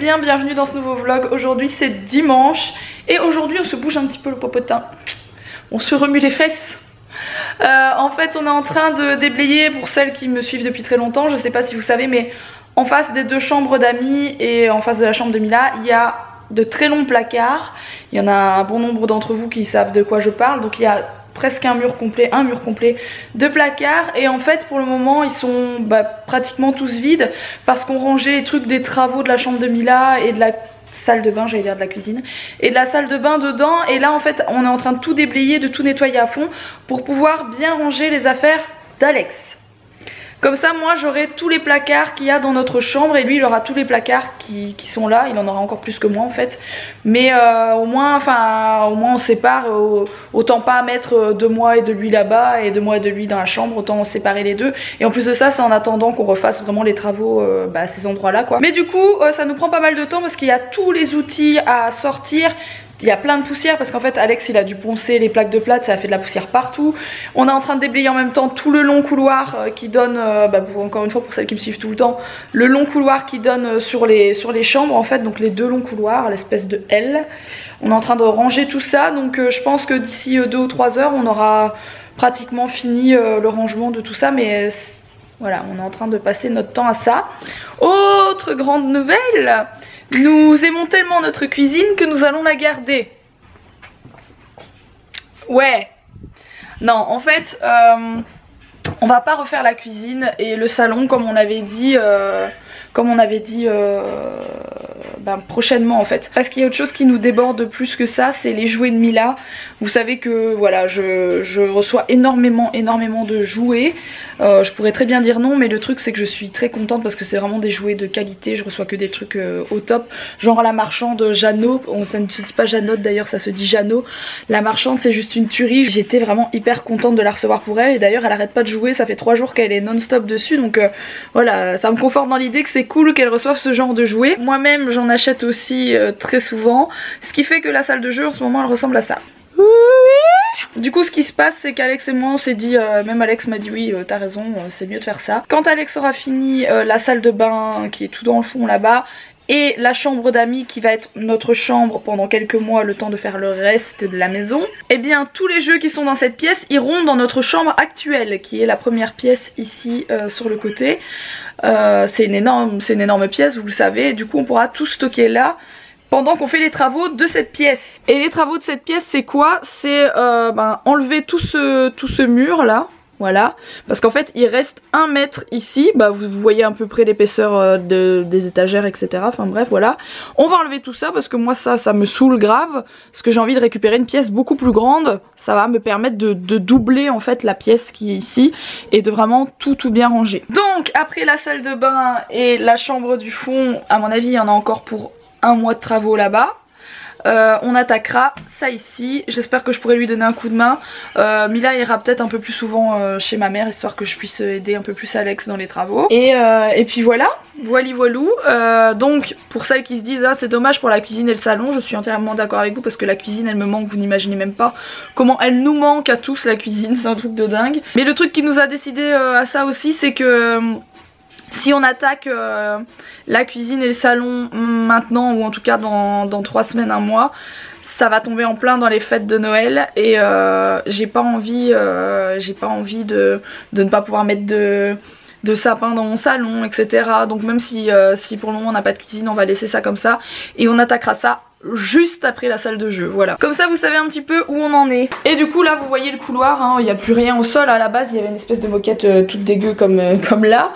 bien, bienvenue dans ce nouveau vlog. Aujourd'hui c'est dimanche et aujourd'hui on se bouge un petit peu le popotin. On se remue les fesses. En fait on est en train de déblayer, pour celles qui me suivent depuis très longtemps, je sais pas si vous savez, mais en face des deux chambres d'amis et en face de la chambre de Mila, il y a de très longs placards. Il y en a un bon nombre d'entre vous qui savent de quoi je parle, donc il y a presque un mur complet de placards, et en fait pour le moment ils sont pratiquement tous vides parce qu'on rangeait les trucs des travaux de la chambre de Mila et de la salle de bain, j'allais dire de la cuisine, et de la salle de bain dedans, et là en fait on est en train de tout déblayer, de tout nettoyer à fond pour pouvoir bien ranger les affaires d'Alex. Comme ça moi j'aurai tous les placards qu'il y a dans notre chambre et lui il aura tous les placards qui sont là. Il en aura encore plus que moi en fait. Mais au moins on sépare, autant pas mettre de moi et de lui là-bas et de moi et de lui dans la chambre, autant séparer les deux. Et en plus de ça c'est en attendant qu'on refasse vraiment les travaux à ces endroits là quoi. Mais du coup ça nous prend pas mal de temps parce qu'il y a tous les outils à sortir. Il y a plein de poussière parce qu'en fait Alex il a dû poncer les plaques de plâtre, ça a fait de la poussière partout. On est en train de déblayer en même temps tout le long couloir qui donne, encore une fois pour celles qui me suivent tout le temps, le long couloir qui donne sur les chambres en fait, donc les deux longs couloirs, l'espèce de L. On est en train de ranger tout ça, donc je pense que d'ici 2 ou 3 heures on aura pratiquement fini le rangement de tout ça, mais voilà, on est en train de passer notre temps à ça. Autre grande nouvelle, nous aimons tellement notre cuisine que nous allons la garder. Ouais. Non, en fait, on va pas refaire la cuisine et le salon comme on avait dit, prochainement en fait. Parce qu'il y a autre chose qui nous déborde plus que ça, c'est les jouets de Mila. Vous savez que voilà, je reçois énormément de jouets. Je pourrais très bien dire non, mais le truc c'est que je suis très contente parce que c'est vraiment des jouets de qualité. Je reçois que des trucs au top, genre la marchande Jeannot. Ça ne se dit pas Jeannotte d'ailleurs, ça se dit Jeannot. La marchande c'est juste une tuerie. J'étais vraiment hyper contente de la recevoir pour elle, et d'ailleurs elle arrête pas de jouer, ça fait 3 jours qu'elle est non-stop dessus, donc voilà, ça me conforte dans l'idée que c'est cool qu'elle reçoive ce genre de jouets. Moi-même j'en achète aussi très souvent, ce qui fait que la salle de jeu en ce moment elle ressemble à ça. Du coup ce qui se passe c'est qu'Alex et moi on s'est dit, même Alex m'a dit oui t'as raison, c'est mieux de faire ça. Quand Alex aura fini la salle de bain qui est tout dans le fond là-bas, et la chambre d'amis qui va être notre chambre pendant quelques mois, le temps de faire le reste de la maison, et bien tous les jeux qui sont dans cette pièce iront dans notre chambre actuelle, qui est la première pièce ici sur le côté. C'est une énorme pièce, vous le savez, et du coup on pourra tout stocker là pendant qu'on fait les travaux de cette pièce. Et les travaux de cette pièce c'est quoi? C'est enlever tout ce mur là. Voilà, parce qu'en fait il reste 1 mètre ici, vous voyez à peu près l'épaisseur des étagères etc, enfin bref voilà. On va enlever tout ça parce que moi ça me saoule grave, parce que j'ai envie de récupérer une pièce beaucoup plus grande. Ça va me permettre de doubler en fait la pièce qui est ici et de vraiment tout bien ranger. Donc après la salle de bain et la chambre du fond, à mon avis il y en a encore pour 1 mois de travaux là-bas. On attaquera ça ici. J'espère que je pourrai lui donner un coup de main. Mila ira peut-être un peu plus souvent chez ma mère, histoire que je puisse aider un peu plus Alex dans les travaux. Et puis voilà, voilou. Donc pour celles qui se disent ah c'est dommage pour la cuisine et le salon, je suis entièrement d'accord avec vous parce que la cuisine elle me manque, vous n'imaginez même pas comment elle nous manque à tous la cuisine, c'est un truc de dingue. Mais le truc qui nous a décidé à ça aussi c'est que si on attaque la cuisine et le salon maintenant, ou en tout cas dans 3 semaines, 1 mois, ça va tomber en plein dans les fêtes de Noël, et j'ai pas envie de ne pas pouvoir mettre de sapin dans mon salon etc. Donc même si pour le moment on n'a pas de cuisine, on va laisser ça comme ça et on attaquera ça juste après la salle de jeu, voilà. Comme ça vous savez un petit peu où on en est. Et du coup là vous voyez le couloir, hein, il n'y a plus rien au sol. À la base il y avait une espèce de moquette toute dégueu comme là.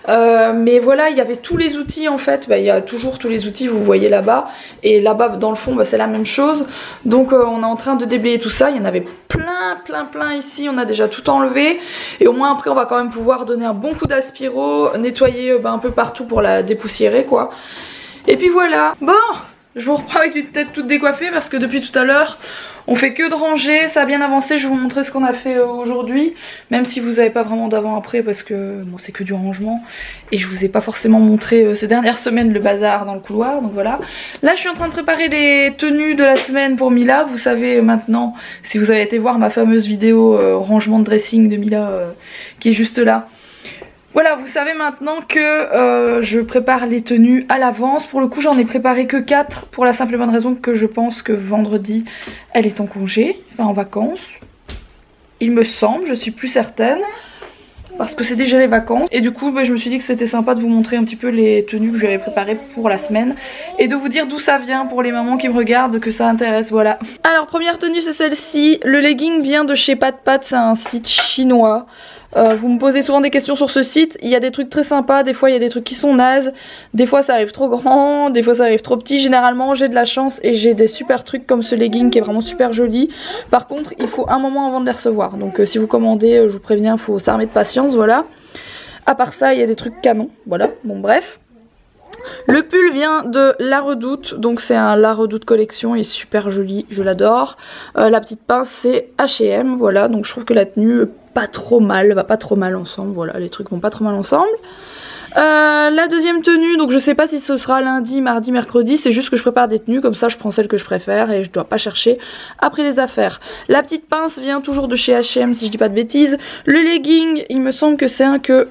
Mais voilà, il y avait tous les outils en fait, il y a toujours tous les outils, vous voyez là-bas, et là-bas dans le fond c'est la même chose. Donc on est en train de déblayer tout ça. Il y en avait plein ici, on a déjà tout enlevé, et au moins après on va quand même pouvoir donner un bon coup d'aspiro, nettoyer un peu partout pour la dépoussiérer quoi. Et puis voilà. Bon, je vous reprends avec une tête toute décoiffée parce que depuis tout à l'heure on fait que de ranger, ça a bien avancé. Je vais vous montrer ce qu'on a fait aujourd'hui, même si vous n'avez pas vraiment d'avant-après parce que bon, c'est que du rangement et je vous ai pas forcément montré ces dernières semaines le bazar dans le couloir, donc voilà. Là je suis en train de préparer les tenues de la semaine pour Mila. Vous savez maintenant, si vous avez été voir ma fameuse vidéo rangement de dressing de Mila qui est juste là, Voilà, vous savez maintenant que je prépare les tenues à l'avance. Pour le coup, j'en ai préparé que 4 pour la simple et bonne raison que je pense que vendredi, elle est en congé, enfin en vacances. Il me semble, je suis plus certaine. Parce que c'est déjà les vacances. Et du coup, bah, je me suis dit que c'était sympa de vous montrer un petit peu les tenues que j'avais préparées pour la semaine. Et de vous dire d'où ça vient pour les mamans qui me regardent, que ça intéresse, voilà. Alors, première tenue, c'est celle-ci. Le legging vient de chez Pat Pat, c'est un site chinois. Vous me posez souvent des questions sur ce site, il y a des trucs très sympas, des fois il y a des trucs qui sont nazes, des fois ça arrive trop grand, des fois ça arrive trop petit. Généralement j'ai de la chance et j'ai des super trucs comme ce legging qui est vraiment super joli. Par contre il faut un moment avant de les recevoir, donc si vous commandez, je vous préviens, il faut s'armer de patience, voilà. À part ça il y a des trucs canons, voilà, bon bref. Le pull vient de La Redoute, donc c'est un La Redoute collection, il est super joli, je l'adore. La petite pince c'est H&M, voilà, donc je trouve que la tenue pas trop mal, va pas trop mal ensemble, voilà, les trucs vont pas trop mal ensemble. La deuxième tenue, donc je sais pas si ce sera lundi, mardi, mercredi, c'est juste que je prépare des tenues, comme ça je prends celle que je préfère et je dois pas chercher après les affaires. La petite pince vient toujours de chez H&M si je dis pas de bêtises. Le legging, il me semble que c'est un que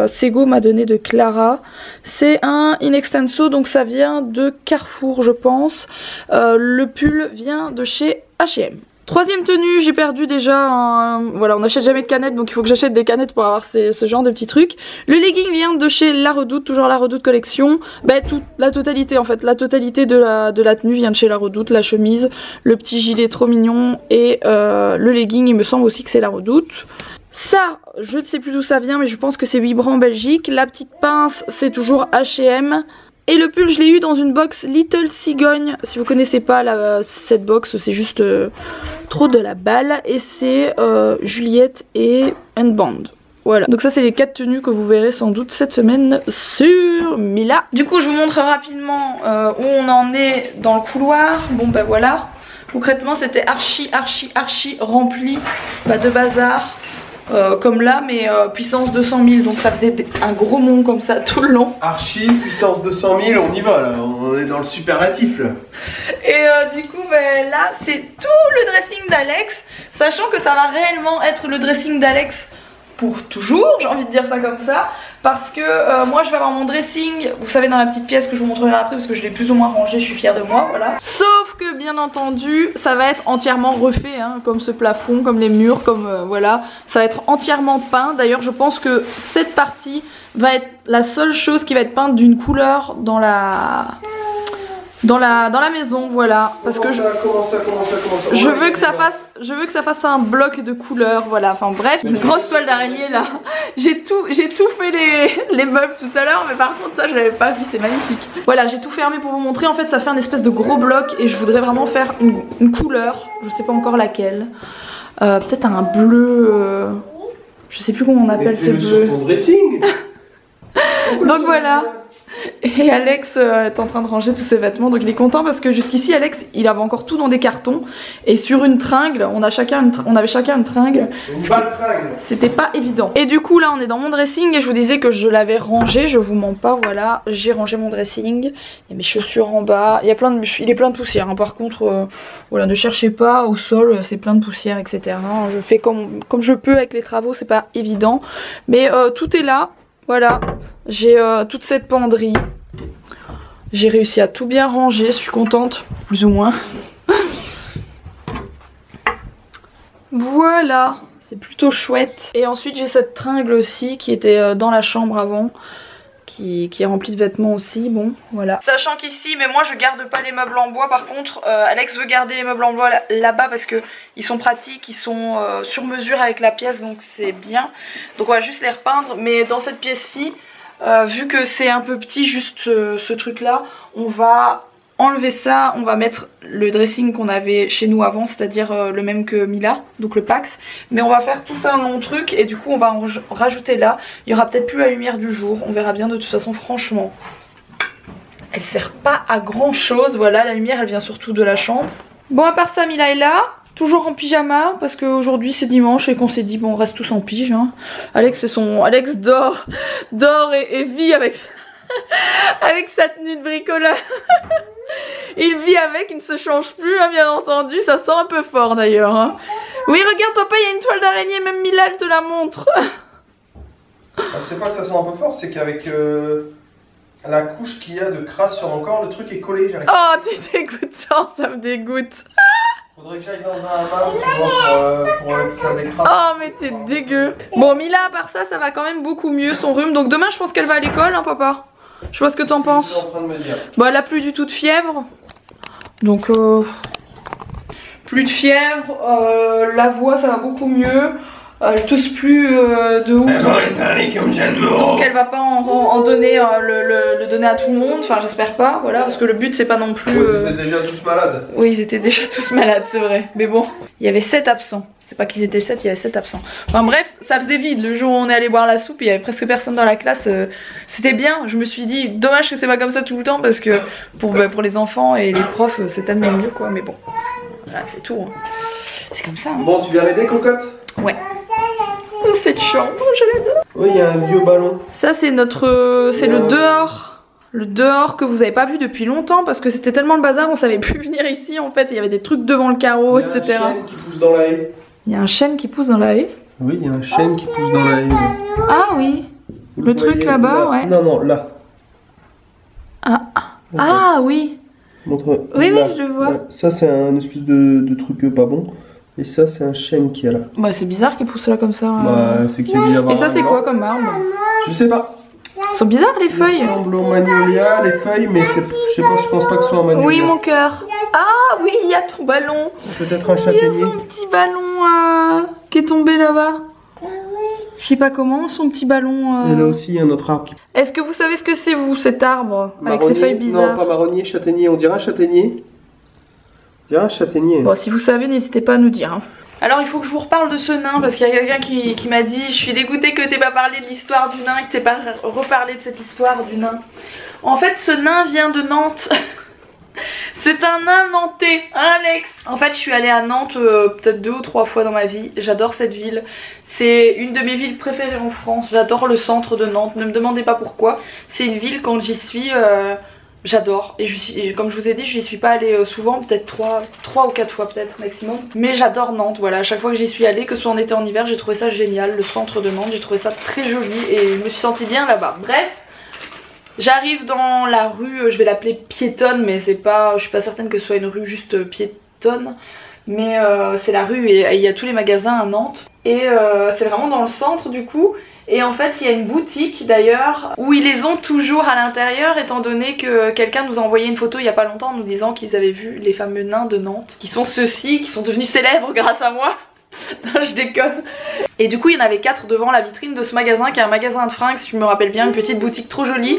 Sego m'a donné de Clara. C'est un in extenso, donc ça vient de Carrefour je pense. Le pull vient de chez H&M. Troisième tenue, j'ai perdu déjà voilà, on n'achète jamais de canettes, donc il faut que j'achète des canettes pour avoir ce genre de petits trucs. Le legging vient de chez La Redoute, toujours La Redoute collection. Bah, la totalité en fait, la totalité de la tenue vient de chez La Redoute. La chemise, le petit gilet trop mignon et le legging, il me semble aussi que c'est La Redoute. Ça, je ne sais plus d'où ça vient, mais je pense que c'est Vibram en Belgique. La petite pince, c'est toujours H&M. Et le pull, je l'ai eu dans une box Little Cigogne. Si vous connaissez pas cette box, c'est juste trop de la balle. Et c'est Juliette et Unbound. Voilà. Donc ça, c'est les 4 tenues que vous verrez sans doute cette semaine sur Mila. Du coup, je vous montre rapidement où on en est dans le couloir. Bon, ben voilà. Concrètement, c'était archi rempli de bazar. Comme là, mais puissance 200 000, donc ça faisait un gros mont comme ça tout le long. Archi, puissance 200 000, on y va là, on est dans le superlatif là. Et du coup, ben, là, c'est tout le dressing d'Alex, sachant que ça va réellement être le dressing d'Alex pour toujours, j'ai envie de dire ça comme ça, parce que moi je vais avoir mon dressing, vous savez, dans la petite pièce que je vous montrerai après parce que je l'ai plus ou moins rangé, je suis fière de moi, voilà. Sauf que bien entendu ça va être entièrement refait, hein, comme ce plafond, comme les murs, comme voilà, ça va être entièrement peint. D'ailleurs je pense que cette partie va être la seule chose qui va être peinte d'une couleur dans la maison, voilà, parce que je veux que ça fasse un bloc de couleurs, voilà, enfin bref, une grosse toile d'araignée là. J'ai tout fait les meubles tout à l'heure, mais par contre ça je l'avais pas vu, c'est magnifique. Voilà, j'ai tout fermé pour vous montrer, en fait ça fait un espèce de gros bloc et je voudrais vraiment faire une couleur, je sais pas encore laquelle, peut-être un bleu, je sais plus comment on appelle ce bleu. Sur ton dressing. Donc voilà. Et Alex est en train de ranger tous ses vêtements, donc il est content parce que jusqu'ici Alex il avait encore tout dans des cartons et sur une tringle, on avait chacun une tringle, c'était pas évident. Et du coup là on est dans mon dressing et je vous disais que je l'avais rangé, je vous mens pas, voilà, j'ai rangé mon dressing, il y a mes chaussures en bas, il est plein de poussière, hein. Par contre voilà, ne cherchez pas au sol, c'est plein de poussière, etc. Je fais comme je peux avec les travaux, c'est pas évident, mais tout est là. Voilà, j'ai toute cette penderie. J'ai réussi à tout bien ranger, je suis contente, plus ou moins. Voilà, c'est plutôt chouette. Et ensuite j'ai cette tringle aussi qui était dans la chambre avant, qui est remplie de vêtements aussi, bon voilà. Sachant qu'ici, mais moi je garde pas les meubles en bois, par contre Alex veut garder les meubles en bois là-bas parce que ils sont pratiques, ils sont sur mesure avec la pièce, donc c'est bien. Donc on va juste les repeindre, mais dans cette pièce-ci, vu que c'est un peu petit, juste ce truc-là, on va enlever ça, on va mettre le dressing qu'on avait chez nous avant, c'est-à-dire le même que Mila, donc le Pax, mais on va faire tout un long truc et du coup on va en rajouter là. Il y aura peut-être plus la lumière du jour, on verra bien. De toute façon franchement elle sert pas à grand chose, voilà, la lumière elle vient surtout de la chambre. Bon, à part ça, Mila est là, toujours en pyjama parce qu'aujourd'hui c'est dimanche et qu'on s'est dit bon on reste tous en pige, hein. Alex dort et vit avec ça. Avec sa tenue de bricoleur. Il vit avec, il ne se change plus, hein, bien entendu. Ça sent un peu fort d'ailleurs, hein. Oui, regarde papa, il y a une toile d'araignée, même Mila elle te la montre. C'est pas que ça sent un peu fort, c'est qu'avec la couche qu'il y a de crasse sur mon corps, le truc est collé. Oh, tu dégoûtant, ça me dégoûte. Faudrait que j'aille dans un bain, tu vois, pour que ça décrasse. Oh, mais t'es dégueu. Bon, Mila, à part ça, ça va quand même beaucoup mieux, son rhume. Donc demain, je pense qu'elle va à l'école, hein, papa. Je vois ce que t'en penses. Je suis en train de me dire. Bah, elle a plus du tout de fièvre. Donc, plus de fièvre. La voix, ça va beaucoup mieux. Elle tousse plus de ouf. Donc elle va pas en donner, le donner à tout le monde. Enfin, j'espère pas, voilà, parce que le but c'est pas non plus. Ils étaient déjà tous malades. Oui, ils étaient déjà tous malades, c'est vrai. Mais bon, il y avait 7 absents. C'est pas qu'ils étaient 7, il y avait 7 absents. Enfin bref, ça faisait vide. Le jour où on est allé boire la soupe, il y avait presque personne dans la classe. C'était bien. Je me suis dit, dommage que c'est pas comme ça tout le temps, parce que pour les enfants et les profs, c'est tellement mieux, quoi. Mais bon, voilà, c'est tout. Hein. C'est comme ça. Hein. Bon, tu viens m'aider, cocotte? Ouais. Cette chambre, je l'adore. Oui, il y a un vieux ballon. Ça, c'est notre. C'est le dehors. Le dehors que vous avez pas vu depuis longtemps parce que c'était tellement le bazar, on savait plus venir ici en fait. Il y avait des trucs devant le carreau, etc. Il y a un chêne qui pousse dans la haie. Il y a un chêne qui pousse dans la haie? Oui, il y a un chêne qui pousse dans la haie. Ah oui. Le truc là-bas, là. ouais. Non, non, là. Ah oui. Montre. Oui, là. oui, je le vois. Là. Ça, c'est un espèce de truc pas bon. Et ça, c'est un chêne qui est là. Bah, c'est bizarre qu'il pousse là comme ça. Bah, c'est qu'il y a avoir. Et ça, c'est quoi comme arbre? Je sais pas. Ils sont bizarres les feuilles. Il semble au magnolia, les feuilles, mais je sais pas, je pense pas que ce soit un magnolia. Oui, mon cœur. Ah oui, il y a ton ballon. Peut-être un Il y châtaignier. a son petit ballon qui est tombé là-bas. Je sais pas comment, son petit ballon. Et là aussi, il y a un autre arbre. Est-ce que vous savez ce que c'est, vous, cet arbre avec Marronnier. ses feuilles bizarres? Non, pas marronnier, châtaignier. On dirait un châtaignier. On dirait un châtaignier. Bon, si vous savez, n'hésitez pas à nous dire. Hein. Alors, il faut que je vous reparle de ce nain parce qu'il y a quelqu'un qui m'a dit: je suis dégoûtée que t'aies pas parlé de l'histoire du nain, que t'aies pas reparlé de cette histoire du nain. En fait, ce nain vient de Nantes. C'est un nain nantais, hein, Alex? En fait, je suis allée à Nantes peut-être 2 ou 3 fois dans ma vie. J'adore cette ville. C'est une de mes villes préférées en France. J'adore le centre de Nantes. Ne me demandez pas pourquoi. C'est une ville, quand j'y suis, j'adore. Et comme je vous ai dit, je n'y suis pas allée souvent, peut-être 3 ou 4 fois peut-être maximum. Mais j'adore Nantes, voilà. À chaque fois que j'y suis allée, que ce soit en été ou en hiver, j'ai trouvé ça génial. Le centre de Nantes, j'ai trouvé ça très joli et je me suis sentie bien là-bas. Bref. J'arrive dans la rue, je vais l'appeler piétonne, mais c'est pas, je suis pas certaine que ce soit une rue juste piétonne. Mais c'est la rue et il y a tous les magasins à Nantes. Et c'est vraiment dans le centre du coup. Et en fait il y a une boutique d'ailleurs où ils les ont toujours à l'intérieur, étant donné que quelqu'un nous a envoyé une photo il y a pas longtemps en nous disant qu'ils avaient vu les fameux nains de Nantes. Qui sont ceux-ci, qui sont devenus célèbres grâce à moi. Non, je déconne. Et du coup il y en avait 4 devant la vitrine de ce magasin qui est un magasin de fringues, si je me rappelle bien, une petite boutique trop jolie.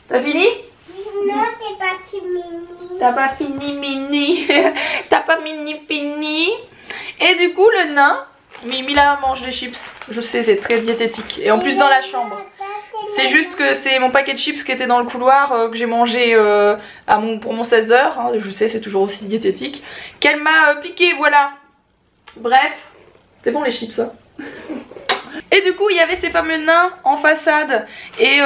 T'as fini? Non, c'est pas fini. T'as pas fini, mini. T'as pas fini. Et du coup le nain, Mila mange les chips. Je sais, c'est très diététique. Et en plus dans la chambre. C'est juste que c'est mon paquet de chips qui était dans le couloir que j'ai mangé pour mon 16h. Hein, je sais, c'est toujours aussi diététique. Qu'elle m'a piqué, voilà. Bref, c'est bon les chips, hein. Et du coup il y avait ces fameux nains en façade et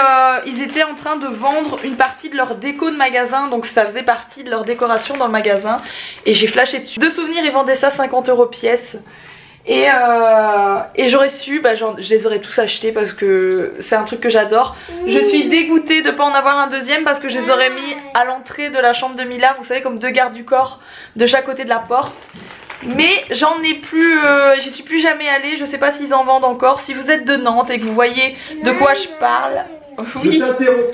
ils étaient en train de vendre une partie de leur déco de magasin, donc ça faisait partie de leur décoration dans le magasin et j'ai flashé dessus. De souvenir, ils vendaient ça 50 € pièce et j'aurais su, bah, je les aurais tous achetés parce que c'est un truc que j'adore. Je suis dégoûtée de pas en avoir un deuxième parce que je les aurais mis à l'entrée de la chambre de Mila, vous savez, comme 2 gardes du corps de chaque côté de la porte. Mais j'en ai plus, j'y suis plus jamais allée, je sais pas s'ils en vendent encore. Si vous êtes de Nantes et que vous voyez de quoi je parle, oui. Je t'interromps.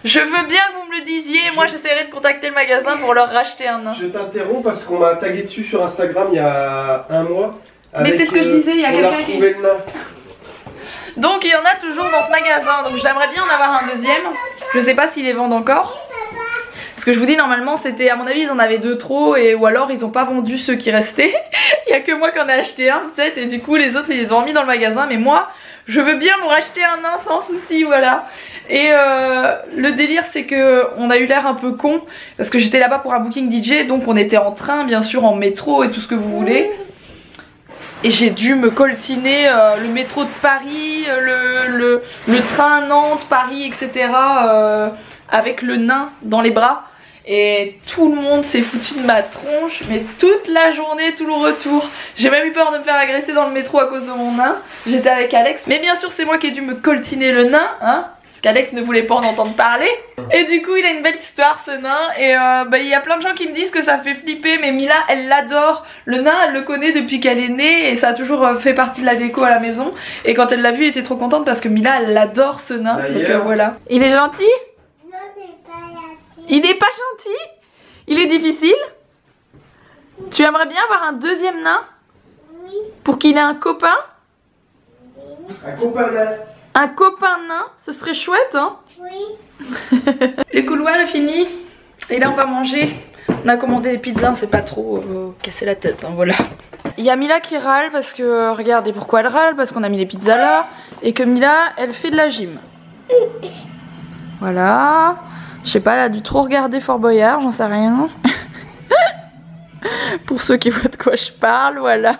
Je veux bien que vous me le disiez, moi j'essaierai de contacter le magasin pour leur racheter un nain. Je t'interromps parce qu'on m'a tagué dessus sur Instagram il y a 1 mois. Mais c'est ce que je disais, il y a quelqu'un qui... le nain. Donc il y en a toujours dans ce magasin, donc j'aimerais bien en avoir un deuxième. Je sais pas s'ils les vendent encore. Parce que je vous dis, normalement c'était, à mon avis ils en avaient 2 trop, ou alors ils ont pas vendu ceux qui restaient. Il y a que moi qui en ai acheté un peut-être, et du coup les autres ils les ont mis dans le magasin. Mais moi je veux bien me racheter un nain sans souci, voilà. Et le délire c'est que on a eu l'air un peu con parce que j'étais là-bas pour un booking DJ, donc on était en train, bien sûr, en métro et tout ce que vous voulez. Et j'ai dû me coltiner le métro de Paris, le train Nantes, Paris, etc. Avec le nain dans les bras. et tout le monde s'est foutu de ma tronche, mais toute la journée, tout le retour. J'ai même eu peur de me faire agresser dans le métro à cause de mon nain. J'étais avec Alex, mais bien sûr c'est moi qui ai dû me coltiner le nain, hein, parce qu'Alex ne voulait pas en entendre parler. Et du coup il a une belle histoire ce nain, et il y a plein de gens qui me disent que ça fait flipper, mais Mila elle l'adore. Le nain elle le connaît depuis qu'elle est née, et ça a toujours fait partie de la déco à la maison. Et quand elle l'a vu elle était trop contente parce que Mila elle adore ce nain, donc voilà. Il est gentil? Non, c'est pas gentil. Il est pas gentil? Il est difficile? Tu aimerais bien avoir un deuxième nain? Oui. Pour qu'il ait un copain? Un copain nain. Un copain nain? Ce serait chouette, hein? Oui. Le couloir est fini. Et là on va manger. On a commandé des pizzas, on s'est pas trop cassé la tête, hein, voilà. Il y a Mila qui râle parce que, regardez pourquoi elle râle, parce qu'on a mis les pizzas là. Et que Mila, elle fait de la gym. Voilà. Je sais pas, elle a dû trop regarder Fort Boyard, j'en sais rien. Pour ceux qui voient de quoi je parle, voilà.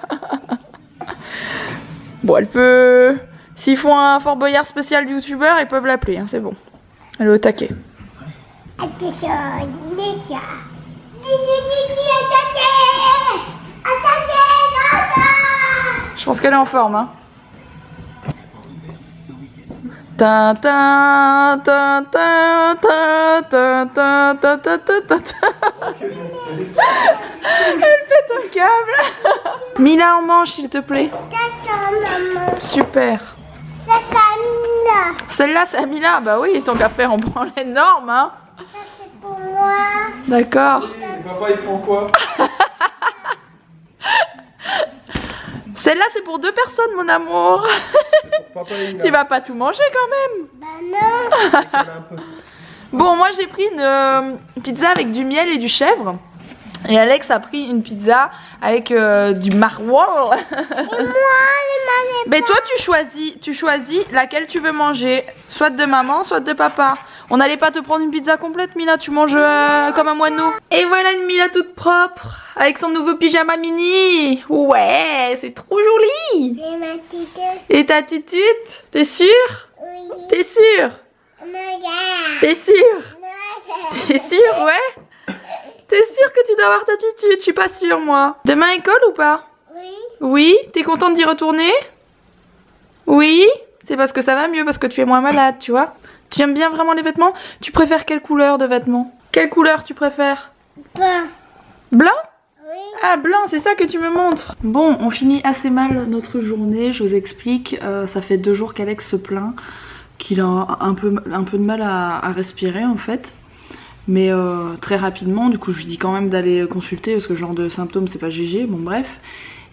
Bon, elle peut... S'ils font un Fort Boyard spécial youtubeur, ils peuvent l'appeler, hein, c'est bon. Elle est au taquet. Attention, attention. Attaquez! Attaquez! Je pense qu'elle est en forme, hein. Ta ta ta ta ta ta ta ta ta ta ta. Elle pète un câble. Mila, on mange s'il te plaît. Attends, maman. Super. C'est comme là. Celle-là c'est à Mila. Bah oui, tant qu'à faire on prend l'énorme, hein. Ça, c'est pour moi. D'accord. Papa il prend quoi? Celle-là c'est pour 2 personnes mon amour. Pour papa et Mila. Tu vas pas tout manger quand même. Bah non. Un peu. Bon, moi j'ai pris une pizza avec du miel et du chèvre. Et Alex a pris une pizza avec du maroilles. Et moi, les Mais toi tu choisis laquelle tu veux manger. Soit de maman, soit de papa. On n'allait pas te prendre une pizza complète, Mila, tu manges comme un moineau. Et voilà une Mila toute propre, avec son nouveau pyjama mini. Ouais, c'est trop joli. Et ma petite. Et ta tutute, t'es sûre? Oui. T'es sûre? Regarde. T'es sûre? Regarde. T'es sûre, ouais? T'es sûre que tu dois avoir ta tutute? Je suis pas sûre, moi. Demain école ou pas? Oui. Oui? T'es contente d'y retourner? Oui? C'est parce que ça va mieux, parce que tu es moins malade, tu vois? Tu aimes bien vraiment les vêtements? Tu préfères quelle couleur de vêtements? Quelle couleur tu préfères? Bon. Blanc? Oui. Ah, blanc, c'est ça que tu me montres. Bon, on finit assez mal notre journée, je vous explique. Ça fait 2 jours qu'Alex se plaint qu'il a un peu de mal à respirer en fait. Mais très rapidement, du coup je lui dis quand même d'aller consulter parce que ce genre de symptômes c'est pas GG, bon bref.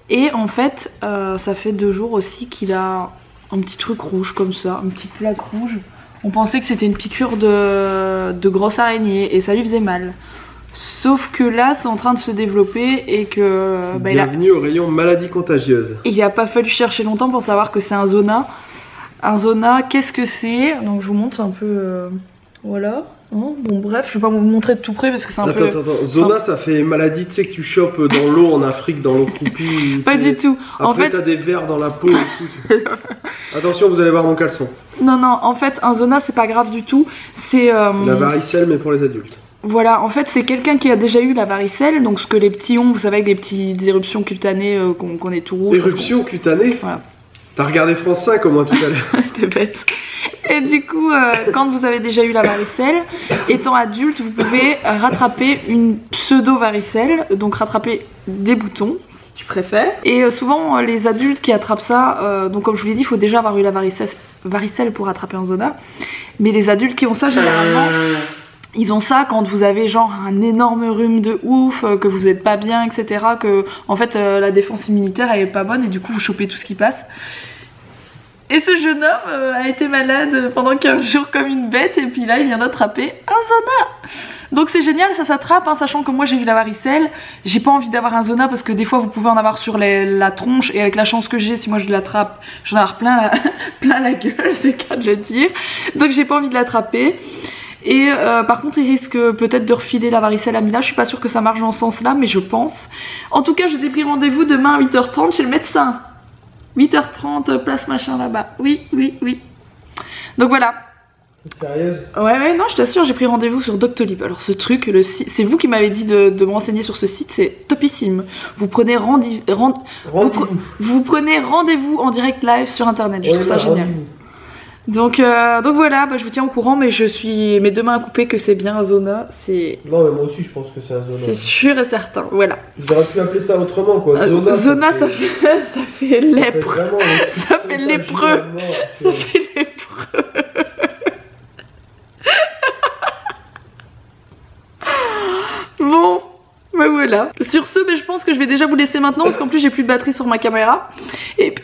Et en fait, ça fait 2 jours aussi qu'il a un petit truc rouge comme ça, une petite plaque rouge. On pensait que c'était une piqûre de grosse araignée et ça lui faisait mal. Sauf que là c'est en train de se développer et que... Bienvenue au rayon maladies contagieuses. Il a pas fallu chercher longtemps pour savoir que c'est un zona. Un zona, qu'est-ce que c'est? Donc je vous montre un peu... Voilà. Hein, bon bref, je vais pas vous montrer de tout près parce que c'est un peu... Attends, zona ça fait maladie, tu sais que tu chopes dans l'eau en Afrique, dans l'eau croupie. Pas du tout. Après En fait... t'as des vers dans la peau et tout. Attention, vous allez voir mon caleçon. Non, en fait un zona c'est pas grave du tout. C'est... La varicelle mais pour les adultes. Voilà, en fait c'est quelqu'un qui a déjà eu la varicelle, donc ce que les petits ont, vous savez avec des petites éruptions cutanées, qu'on est tout rouge. Éruptions cutanées? Voilà. T'as regardé France 5 au moins tout à l'heure. T'es bête. Et du coup, quand vous avez déjà eu la varicelle, étant adulte, vous pouvez rattraper une pseudo-varicelle, donc rattraper des boutons, si tu préfères. Et souvent, les adultes qui attrapent ça, donc comme je vous l'ai dit, il faut déjà avoir eu la varicelle pour attraper un zona. Mais les adultes qui ont ça, généralement, ils ont ça quand vous avez genre un énorme rhume de ouf, que vous n'êtes pas bien, etc. Que en fait la défense immunitaire elle est pas bonne et du coup vous chopez tout ce qui passe. Et ce jeune homme a été malade pendant 15 jours comme une bête et puis là il vient d'attraper un zona. Donc c'est génial, ça s'attrape, hein, sachant que moi j'ai eu la varicelle. J'ai pas envie d'avoir un zona parce que des fois vous pouvez en avoir sur la tronche et avec la chance que j'ai, si moi je l'attrape, j'en ai avoir plein la gueule, c'est le cas de le dire. Donc j'ai pas envie de l'attraper. Et par contre il risque peut-être de refiler la varicelle à Mila, je suis pas sûre que ça marche dans ce sens là mais je pense. En tout cas je t'ai pris rendez-vous demain à 8h30 chez le médecin. 8h30 place machin là-bas, oui. Donc voilà, T'es sérieuse? Ouais, non, je t'assure, j'ai pris rendez-vous sur Doctolib. Alors ce truc, c'est vous qui m'avez dit de me renseigner sur ce site, c'est topissime. Vous prenez vous prenez rendez-vous en direct live sur internet, je trouve ça génial. Donc voilà, bah, je vous tiens au courant, mais je suis mes deux mains à couper que c'est bien Zona, c'est... Non mais moi aussi je pense que c'est un Zona. C'est sûr et certain, voilà. J'aurais pu appeler ça autrement quoi, Zona ça fait lèpre. Ça fait lépreux. Ça fait lépreux. Bon, bah voilà. Sur ce, bah, je pense que je vais déjà vous laisser maintenant parce qu'en plus j'ai plus de batterie sur ma caméra. Et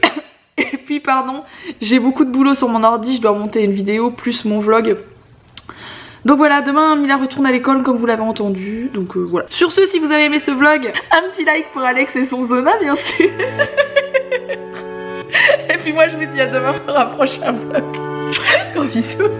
puis pardon, j'ai beaucoup de boulot sur mon ordi, je dois monter une vidéo plus mon vlog. Donc voilà, demain Mila retourne à l'école comme vous l'avez entendu, donc voilà. Sur ce, si vous avez aimé ce vlog, un petit like pour Alex et son Zona bien sûr. Et puis moi je vous dis à demain pour un prochain vlog. Gros bisous.